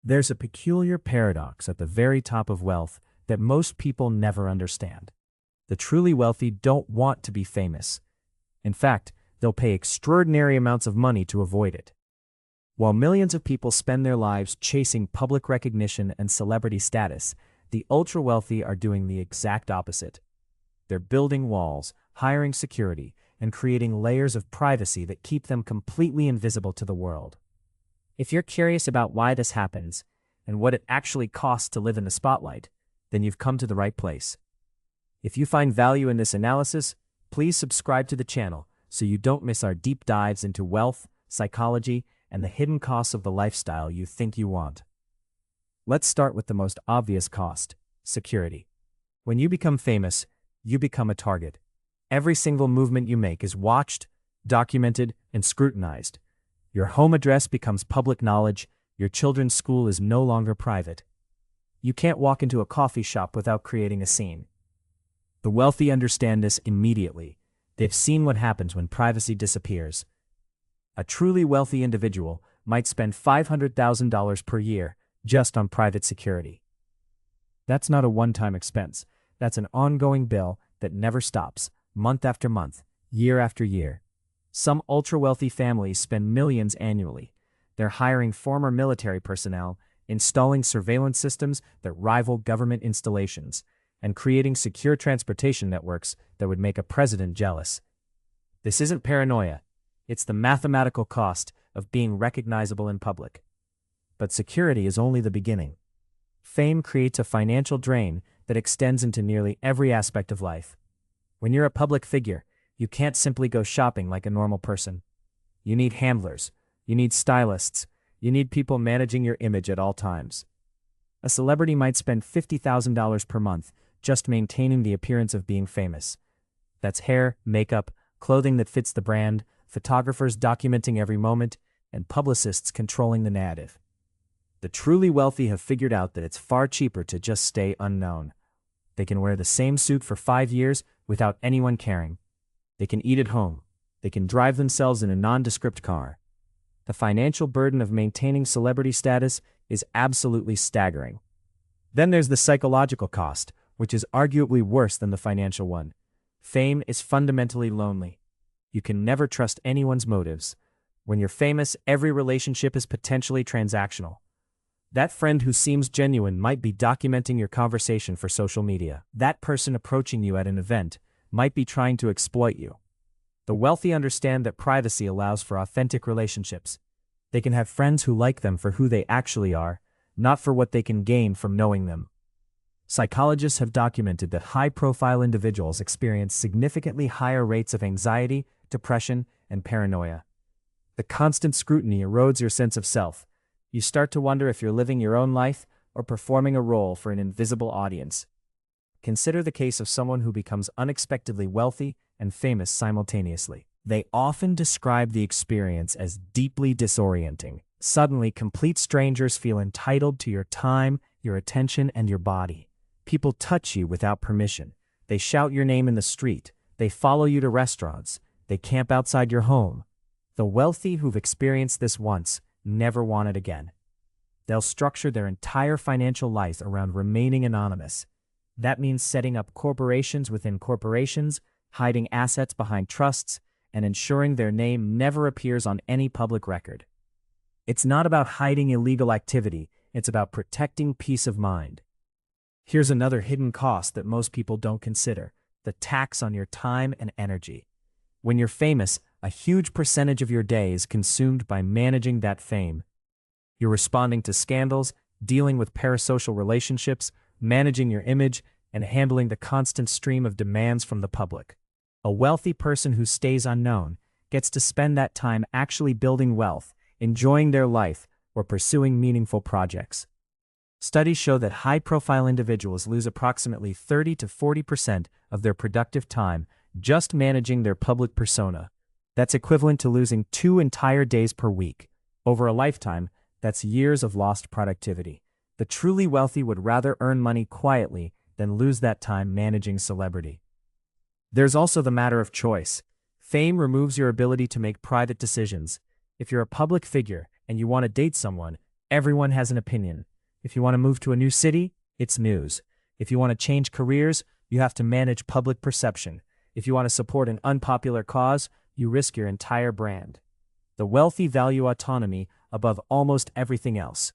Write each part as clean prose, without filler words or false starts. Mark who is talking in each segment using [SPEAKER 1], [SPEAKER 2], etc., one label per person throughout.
[SPEAKER 1] There's a peculiar paradox at the very top of wealth that most people never understand. The truly wealthy don't want to be famous. In fact, they'll pay extraordinary amounts of money to avoid it. While millions of people spend their lives chasing public recognition and celebrity status, the ultra-wealthy are doing the exact opposite. They're building walls, hiring security, and creating layers of privacy that keep them completely invisible to the world. If you're curious about why this happens, and what it actually costs to live in the spotlight, then you've come to the right place. If you find value in this analysis, please subscribe to the channel so you don't miss our deep dives into wealth, psychology, and the hidden costs of the lifestyle you think you want. Let's start with the most obvious cost: security. When you become famous, you become a target. Every single movement you make is watched, documented, and scrutinized. Your home address becomes public knowledge. Your children's school is no longer private. You can't walk into a coffee shop without creating a scene. The wealthy understand this immediately. They've seen what happens when privacy disappears. A truly wealthy individual might spend $500,000 per year just on private security. That's not a one-time expense. That's an ongoing bill that never stops, month after month, year after year. Some ultra-wealthy families spend millions annually. They're hiring former military personnel, installing surveillance systems that rival government installations, and creating secure transportation networks that would make a president jealous. This isn't paranoia. It's the mathematical cost of being recognizable in public. But security is only the beginning. Fame creates a financial drain that extends into nearly every aspect of life. When you're a public figure, you can't simply go shopping like a normal person. You need handlers, you need stylists, you need people managing your image at all times. A celebrity might spend $50,000 per month just maintaining the appearance of being famous. That's hair, makeup, clothing that fits the brand, photographers documenting every moment, and publicists controlling the narrative. The truly wealthy have figured out that it's far cheaper to just stay unknown. They can wear the same suit for 5 years without anyone caring. They can eat at home. They can drive themselves in a nondescript car. The financial burden of maintaining celebrity status is absolutely staggering. Then there's the psychological cost, which is arguably worse than the financial one. Fame is fundamentally lonely. You can never trust anyone's motives. When you're famous, every relationship is potentially transactional. That friend who seems genuine might be documenting your conversation for social media. That person approaching you at an event might be trying to exploit you. The wealthy understand that privacy allows for authentic relationships. They can have friends who like them for who they actually are, not for what they can gain from knowing them. Psychologists have documented that high-profile individuals experience significantly higher rates of anxiety, depression, and paranoia. The constant scrutiny erodes your sense of self. You start to wonder if you're living your own life or performing a role for an invisible audience. Consider the case of someone who becomes unexpectedly wealthy and famous simultaneously. They often describe the experience as deeply disorienting. Suddenly, complete strangers feel entitled to your time, your attention, and your body. People touch you without permission. They shout your name in the street. They follow you to restaurants. They camp outside your home. The wealthy who've experienced this once never want it again. They'll structure their entire financial life around remaining anonymous. That means setting up corporations within corporations, hiding assets behind trusts, and ensuring their name never appears on any public record. It's not about hiding illegal activity, it's about protecting peace of mind. Here's another hidden cost that most people don't consider: the tax on your time and energy. When you're famous, a huge percentage of your day is consumed by managing that fame. You're responding to scandals, dealing with parasocial relationships, managing your image, and handling the constant stream of demands from the public. A wealthy person who stays unknown gets to spend that time actually building wealth, enjoying their life, or pursuing meaningful projects. Studies show that high-profile individuals lose approximately 30 to 40% of their productive time just managing their public persona. That's equivalent to losing 2 entire days per week. Over a lifetime, that's years of lost productivity. The truly wealthy would rather earn money quietly than lose that time managing celebrity. There's also the matter of choice. Fame removes your ability to make private decisions. If you're a public figure and you want to date someone, Everyone has an opinion. If you want to move to a new city, it's news. If you want to change careers, you have to manage public perception. If you want to support an unpopular cause, you risk your entire brand. The wealthy value autonomy above almost everything else.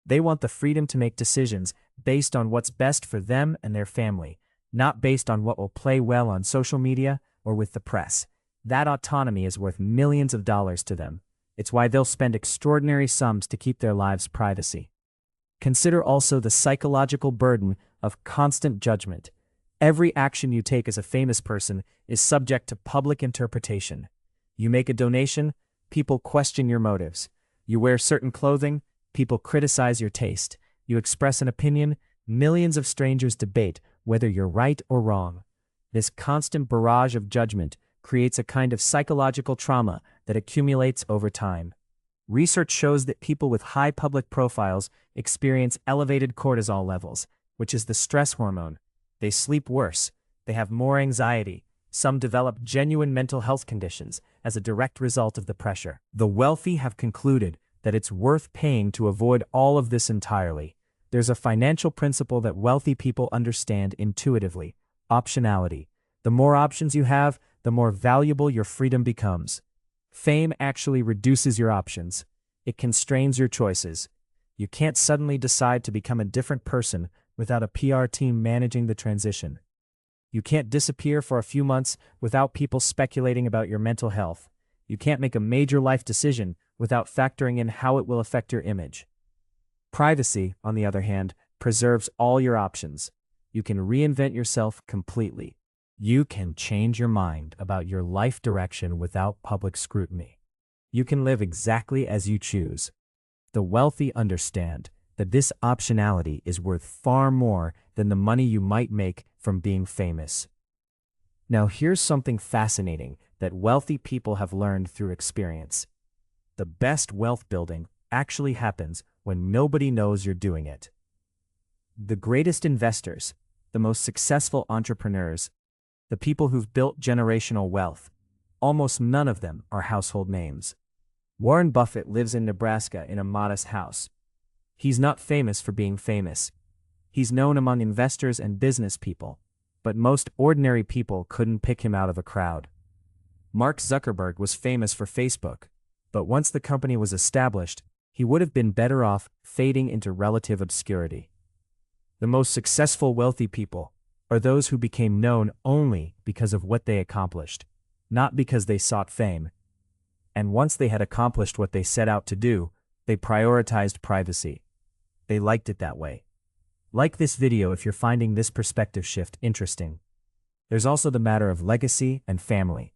[SPEAKER 1] They want the freedom to make decisions based on what's best for them and their family, not based on what will play well on social media or with the press. That autonomy is worth millions of dollars to them. It's why they'll spend extraordinary sums to keep their lives' privacy. Consider also the psychological burden of constant judgment. Every action you take as a famous person is subject to public interpretation. You make a donation, people question your motives. You wear certain clothing, people criticize your taste. You express an opinion, millions of strangers debate whether you're right or wrong. This constant barrage of judgment creates a kind of psychological trauma that accumulates over time. Research shows that people with high public profiles experience elevated cortisol levels, which is the stress hormone. They sleep worse, they have more anxiety, some develop genuine mental health conditions as a direct result of the pressure. The wealthy have concluded that it's worth paying to avoid all of this entirely. There's a financial principle that wealthy people understand intuitively: optionality. The more options you have, the more valuable your freedom becomes. Fame actually reduces your options. It constrains your choices. You can't suddenly decide to become a different person without a PR team managing the transition. You can't disappear for a few months without people speculating about your mental health. You can't make a major life decision without factoring in how it will affect your image. Privacy, on the other hand, preserves all your options. You can reinvent yourself completely. You can change your mind about your life direction without public scrutiny. You can live exactly as you choose. The wealthy understand that this optionality is worth far more than the money you might make from being famous. Now here's something fascinating that wealthy people have learned through experience. The best wealth building actually happens when nobody knows you're doing it. The greatest investors, the most successful entrepreneurs, the people who've built generational wealth, almost none of them are household names. Warren Buffett lives in Nebraska in a modest house. He's not famous for being famous. He's known among investors and business people, but most ordinary people couldn't pick him out of a crowd. Mark Zuckerberg was famous for Facebook, but once the company was established, he would have been better off fading into relative obscurity. The most successful wealthy people are those who became known only because of what they accomplished, not because they sought fame. And once they had accomplished what they set out to do, they prioritized privacy. They liked it that way. Like this video if you're finding this perspective shift interesting. There's also the matter of legacy and family.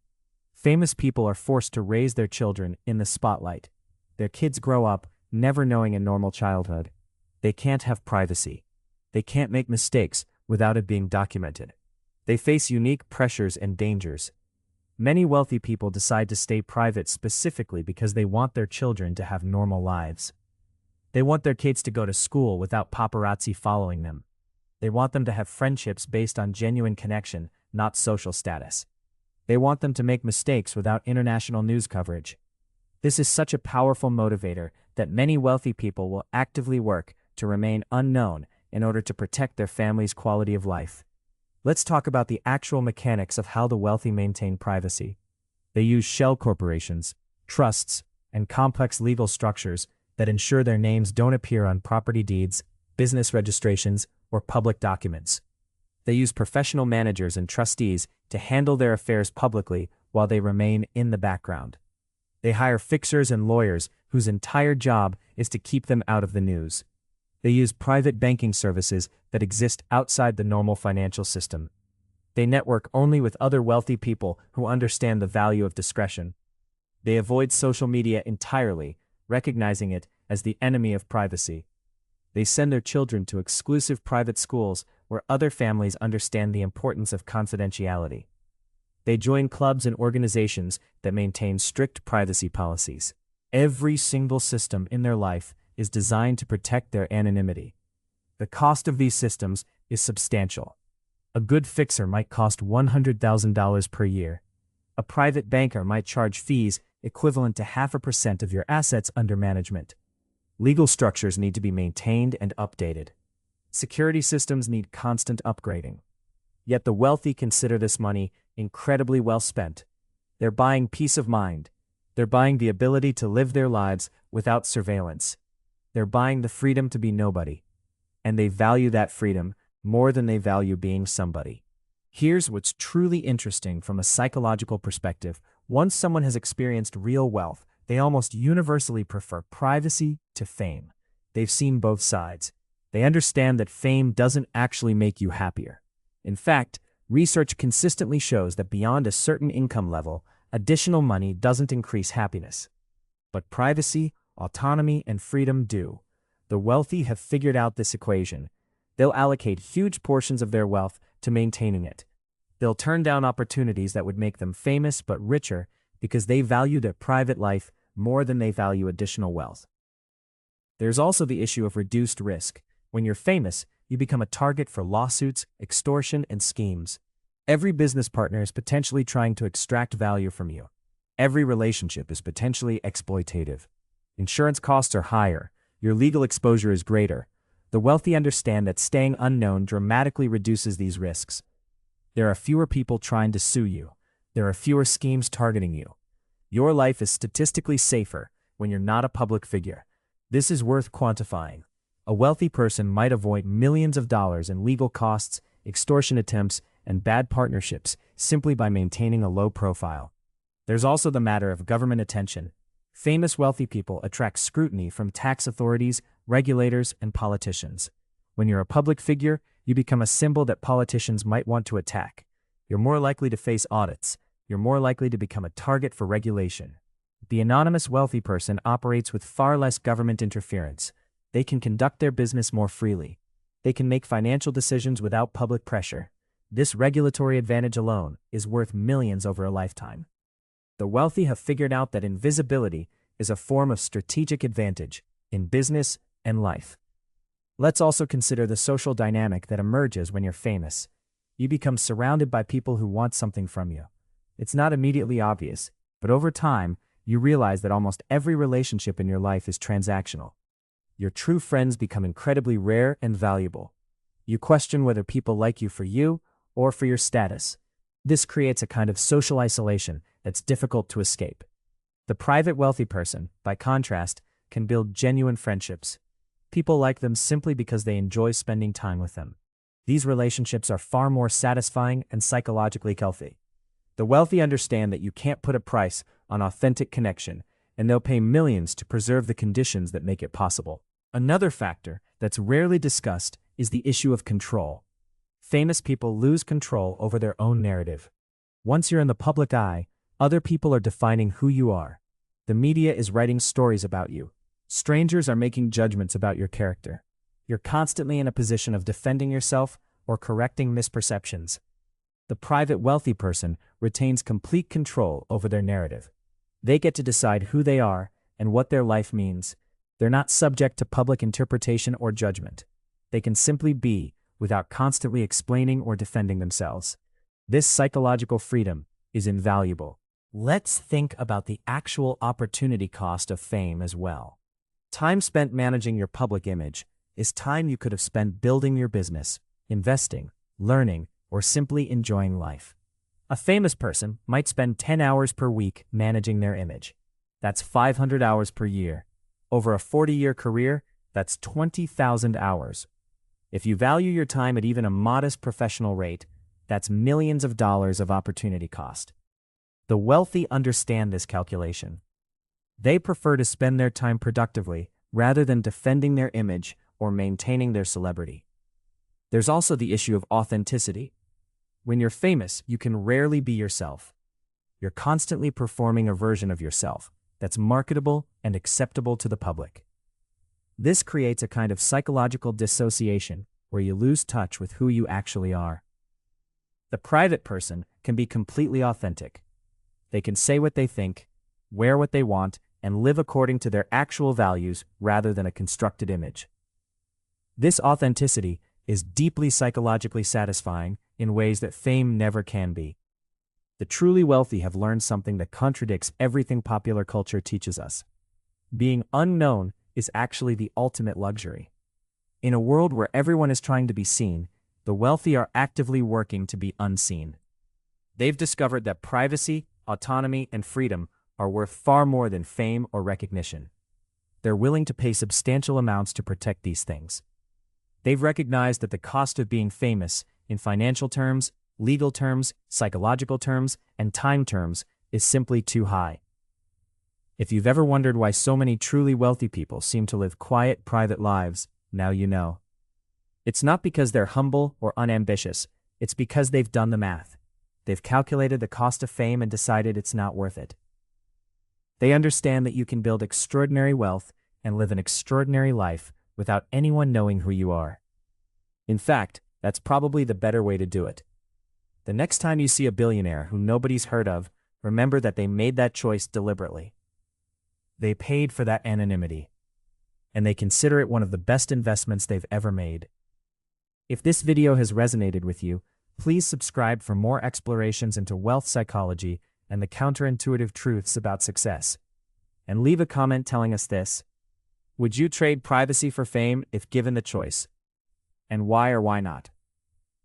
[SPEAKER 1] Famous people are forced to raise their children in the spotlight. Their kids grow up never knowing a normal childhood. They can't have privacy. They can't make mistakes without it being documented. They face unique pressures and dangers. Many wealthy people decide to stay private specifically because they want their children to have normal lives. They want their kids to go to school without paparazzi following them. They want them to have friendships based on genuine connection, not social status. They want them to make mistakes without international news coverage. This is such a powerful motivator that many wealthy people will actively work to remain unknown in order to protect their family's quality of life. Let's talk about the actual mechanics of how the wealthy maintain privacy. They use shell corporations, trusts, and complex legal structures that ensure their names don't appear on property deeds, business registrations, or public documents. They use professional managers and trustees to handle their affairs publicly while they remain in the background. They hire fixers and lawyers whose entire job is to keep them out of the news. They use private banking services that exist outside the normal financial system. They network only with other wealthy people who understand the value of discretion. They avoid social media entirely, recognizing it as the enemy of privacy. They send their children to exclusive private schools where other families understand the importance of confidentiality. They join clubs and organizations that maintain strict privacy policies. Every single system in their life is designed to protect their anonymity. The cost of these systems is substantial. A good fixer might cost $100,000 per year. A private banker might charge fees equivalent to 0.5% of your assets under management. Legal structures need to be maintained and updated. Security systems need constant upgrading. Yet the wealthy consider this money incredibly well spent. They're buying peace of mind. They're buying the ability to live their lives without surveillance. They're buying the freedom to be nobody. And they value that freedom more than they value being somebody. Here's what's truly interesting from a psychological perspective. Once someone has experienced real wealth, they almost universally prefer privacy to fame. They've seen both sides. They understand that fame doesn't actually make you happier. In fact, research consistently shows that beyond a certain income level, additional money doesn't increase happiness. But privacy, autonomy, and freedom do. The wealthy have figured out this equation. They'll allocate huge portions of their wealth to maintaining it. They'll turn down opportunities that would make them famous but richer because they value their private life more than they value additional wealth. There's also the issue of reduced risk. When you're famous, you become a target for lawsuits, extortion, and schemes. Every business partner is potentially trying to extract value from you. Every relationship is potentially exploitative. Insurance costs are higher. Your legal exposure is greater. The wealthy understand that staying unknown dramatically reduces these risks. There are fewer people trying to sue you. There are fewer schemes targeting you. Your life is statistically safer when you're not a public figure. This is worth quantifying. A wealthy person might avoid millions of dollars in legal costs, extortion attempts, and bad partnerships simply by maintaining a low profile. There's also the matter of government attention. Famous wealthy people attract scrutiny from tax authorities, regulators, and politicians. When you're a public figure, you become a symbol that politicians might want to attack. You're more likely to face audits. You're more likely to become a target for regulation. The anonymous wealthy person operates with far less government interference. They can conduct their business more freely. They can make financial decisions without public pressure. This regulatory advantage alone is worth millions over a lifetime. The wealthy have figured out that invisibility is a form of strategic advantage in business and life. Let's also consider the social dynamic that emerges when you're famous. You become surrounded by people who want something from you. It's not immediately obvious, but over time, you realize that almost every relationship in your life is transactional. Your true friends become incredibly rare and valuable. You question whether people like you or for your status. This creates a kind of social isolation that's difficult to escape. The private wealthy person, by contrast, can build genuine friendships. People like them simply because they enjoy spending time with them. These relationships are far more satisfying and psychologically healthy. The wealthy understand that you can't put a price on authentic connection, and they'll pay millions to preserve the conditions that make it possible. Another factor that's rarely discussed is the issue of control. Famous people lose control over their own narrative. Once you're in the public eye, other people are defining who you are. The media is writing stories about you. Strangers are making judgments about your character. You're constantly in a position of defending yourself or correcting misperceptions. The private wealthy person retains complete control over their narrative. They get to decide who they are and what their life means. They're not subject to public interpretation or judgment. They can simply be without constantly explaining or defending themselves. This psychological freedom is invaluable. Let's think about the actual opportunity cost of fame as well. Time spent managing your public image is time you could have spent building your business, investing, learning, or simply enjoying life. A famous person might spend 10 hours per week managing their image. That's 500 hours per year. Over a 40-year career, that's 20,000 hours. If you value your time at even a modest professional rate, that's millions of dollars of opportunity cost. The wealthy understand this calculation. They prefer to spend their time productively rather than defending their image or maintaining their celebrity. There's also the issue of authenticity. When you're famous, you can rarely be yourself. You're constantly performing a version of yourself that's marketable and acceptable to the public. This creates a kind of psychological dissociation where you lose touch with who you actually are. The private person can be completely authentic. They can say what they think, wear what they want, and live according to their actual values rather than a constructed image. This authenticity is deeply psychologically satisfying in ways that fame never can be. The truly wealthy have learned something that contradicts everything popular culture teaches us. Being unknown is actually the ultimate luxury. In a world where everyone is trying to be seen, the wealthy are actively working to be unseen. They've discovered that privacy, autonomy, and freedom are worth far more than fame or recognition. They're willing to pay substantial amounts to protect these things. They've recognized that the cost of being famous, in financial terms, legal terms, psychological terms, and time terms, is simply too high. If you've ever wondered why so many truly wealthy people seem to live quiet, private lives, now you know. It's not because they're humble or unambitious, it's because they've done the math. They've calculated the cost of fame and decided it's not worth it. They understand that you can build extraordinary wealth and live an extraordinary life without anyone knowing who you are. In fact, that's probably the better way to do it. The next time you see a billionaire who nobody's heard of, remember that they made that choice deliberately. They paid for that anonymity, and they consider it one of the best investments they've ever made. If this video has resonated with you, please subscribe for more explorations into wealth psychology and the counterintuitive truths about success. And leave a comment telling us this: would you trade privacy for fame if given the choice? And why or why not?